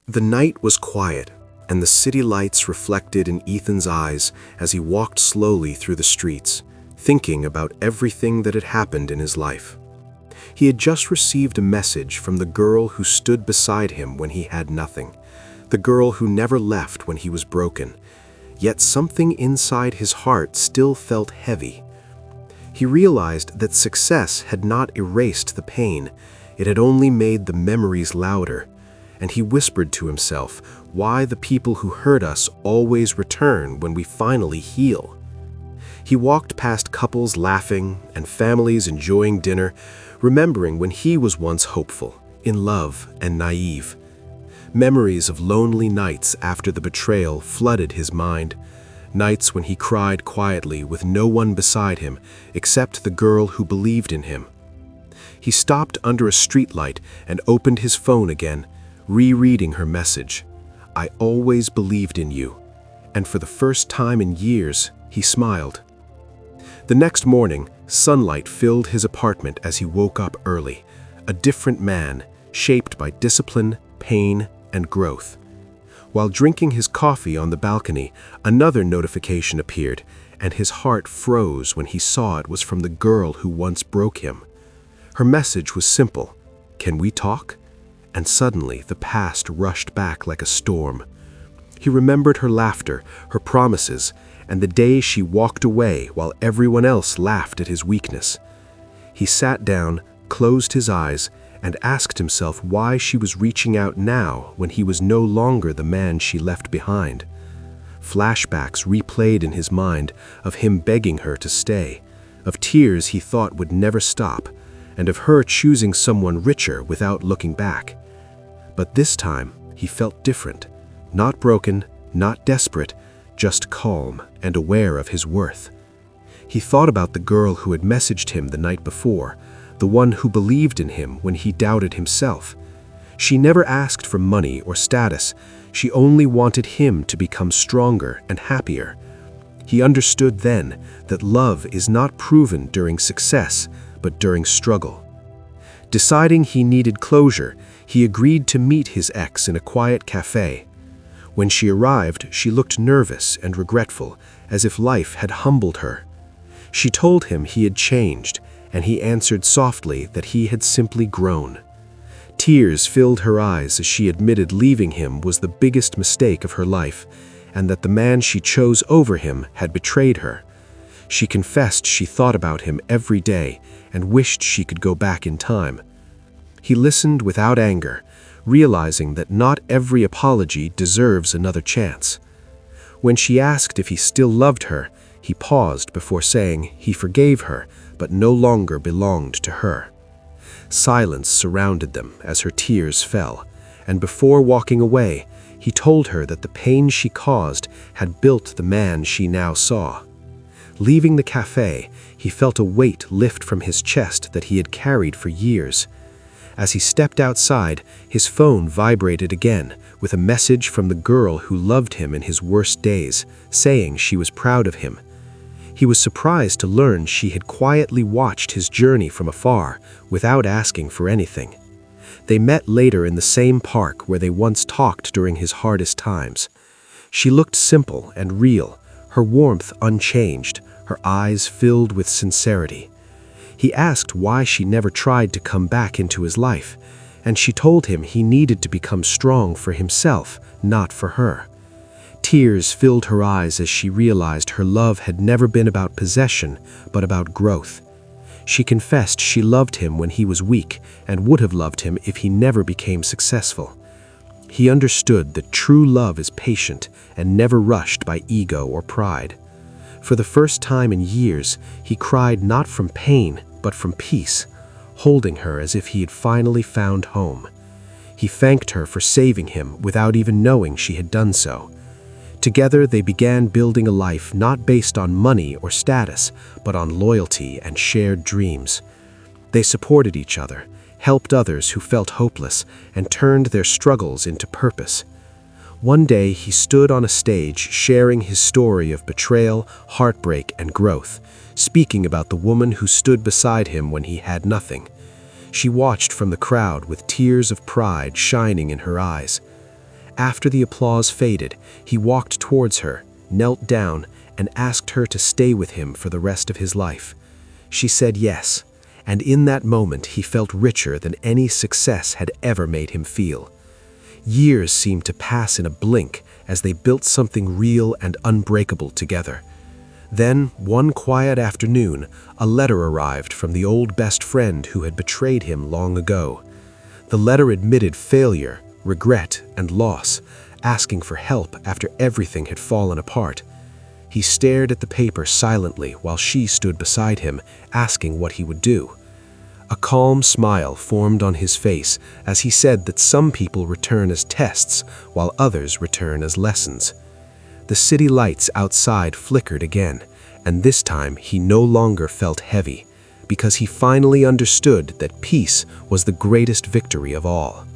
The night was quiet, and the city lights reflected in Ethan's eyes as he walked slowly through the streets, thinking about everything that had happened in his life. He had just received a message from the girl who stood beside him when he had nothing, the girl who never left when he was broken, yet something inside his heart still felt heavy. He realized that success had not erased the pain, it had only made the memories louder, and he whispered to himself, why the people who hurt us always return when we finally heal. He walked past couples laughing and families enjoying dinner, remembering when he was once hopeful, in love, and naive. Memories of lonely nights after the betrayal flooded his mind, nights when he cried quietly with no one beside him except the girl who believed in him. He stopped under a streetlight and opened his phone again, rereading her message. I always believed in you. And for the first time in years, he smiled. The next morning, sunlight filled his apartment as he woke up early, a different man, shaped by discipline, pain, and growth. While drinking his coffee on the balcony, another notification appeared, and his heart froze when he saw it was from the girl who once broke him. Her message was simple, "Can we talk?" And suddenly the past rushed back like a storm. He remembered her laughter, her promises, and the day she walked away while everyone else laughed at his weakness. He sat down, closed his eyes, and asked himself why she was reaching out now when he was no longer the man she left behind. Flashbacks replayed in his mind of him begging her to stay, of tears he thought would never stop, and of her choosing someone richer without looking back. But this time, he felt different, not broken, not desperate, just calm and aware of his worth. He thought about the girl who had messaged him the night before, the one who believed in him when he doubted himself. She never asked for money or status, she only wanted him to become stronger and happier. He understood then that love is not proven during success, but during struggle. Deciding he needed closure, he agreed to meet his ex in a quiet cafe. When she arrived, she looked nervous and regretful, as if life had humbled her. She told him he had changed, and he answered softly that he had simply grown. Tears filled her eyes as she admitted leaving him was the biggest mistake of her life, and that the man she chose over him had betrayed her. She confessed she thought about him every day and wished she could go back in time. He listened without anger, realizing that not every apology deserves another chance. When she asked if he still loved her, he paused before saying he forgave her but no longer belonged to her. Silence surrounded them as her tears fell, and before walking away, he told her that the pain she caused had built the man she now saw. Leaving the cafe, he felt a weight lift from his chest that he had carried for years. As he stepped outside, his phone vibrated again with a message from the girl who loved him in his worst days, saying she was proud of him. He was surprised to learn she had quietly watched his journey from afar without asking for anything. They met later in the same park where they once talked during his hardest times. She looked simple and real, her warmth unchanged, her eyes filled with sincerity. He asked why she never tried to come back into his life, and she told him he needed to become strong for himself, not for her. Tears filled her eyes as she realized her love had never been about possession, but about growth. She confessed she loved him when he was weak and would have loved him if he never became successful. He understood that true love is patient and never rushed by ego or pride. For the first time in years, he cried not from pain, but from peace, holding her as if he had finally found home. He thanked her for saving him without even knowing she had done so. Together, they began building a life not based on money or status, but on loyalty and shared dreams. They supported each other, helped others who felt hopeless, and turned their struggles into purpose. One day, he stood on a stage sharing his story of betrayal, heartbreak, and growth, speaking about the woman who stood beside him when he had nothing. She watched from the crowd with tears of pride shining in her eyes. After the applause faded, he walked towards her, knelt down, and asked her to stay with him for the rest of his life. She said yes, and in that moment he felt richer than any success had ever made him feel. Years seemed to pass in a blink as they built something real and unbreakable together. Then, one quiet afternoon, a letter arrived from the old best friend who had betrayed him long ago. The letter admitted failure, regret, and loss, asking for help after everything had fallen apart. He stared at the paper silently while she stood beside him, asking what he would do. A calm smile formed on his face as he said that some people return as tests, while others return as lessons. The city lights outside flickered again, and this time he no longer felt heavy, because he finally understood that peace was the greatest victory of all.